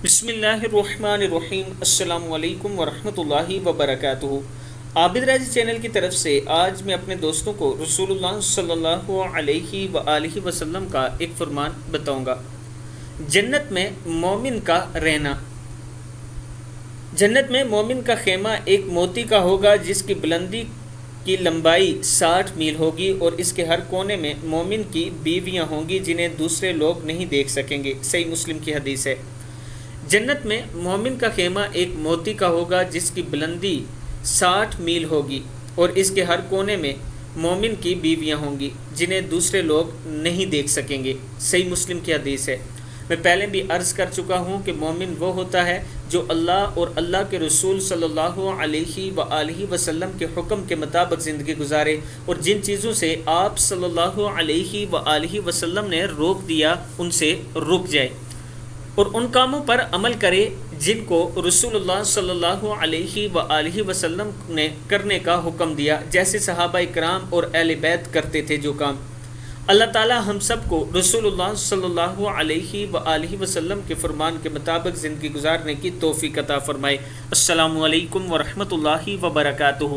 بسم اللہ الرحمن الرحیم۔ السلام علیکم ورحمۃ اللہ وبرکاتہ۔ عابد راضی چینل کی طرف سے آج میں اپنے دوستوں کو رسول اللہ صلی اللہ علیہ وآلہ وسلم کا ایک فرمان بتاؤں گا۔ جنت میں مومن کا رہنا۔ جنت میں مومن کا خیمہ ایک موتی کا ہوگا جس کی بلندی کی لمبائی 60 میل ہوگی، اور اس کے ہر کونے میں مومن کی بیویاں ہوں گی جنہیں دوسرے لوگ نہیں دیکھ سکیں گے۔ صحیح مسلم کی حدیث ہے۔ جنت میں مومن کا خیمہ ایک موتی کا ہوگا جس کی بلندی 60 میل ہوگی، اور اس کے ہر کونے میں مومن کی بیویاں ہوں گی جنہیں دوسرے لوگ نہیں دیکھ سکیں گے۔ صحیح مسلم کی حدیث ہے۔ میں پہلے بھی عرض کر چکا ہوں کہ مومن وہ ہوتا ہے جو اللہ اور اللہ کے رسول صلی اللہ علیہ وآلہ وسلم کے حکم کے مطابق زندگی گزارے، اور جن چیزوں سے آپ صلی اللہ علیہ وآلہ وسلم نے روک دیا ان سے رک جائے، اور ان کاموں پر عمل کرے جن کو رسول اللہ صلی اللہ علیہ وآلہ وسلم نے کرنے کا حکم دیا، جیسے صحابہ کرام اور اہل بیت کرتے تھے جو کام۔ اللہ تعالی ہم سب کو رسول اللہ صلی اللہ علیہ وآلہ وسلم کے فرمان کے مطابق زندگی گزارنے کی توفیق عطا فرمائے۔ السلام علیکم ورحمۃ اللہ وبرکاتہ۔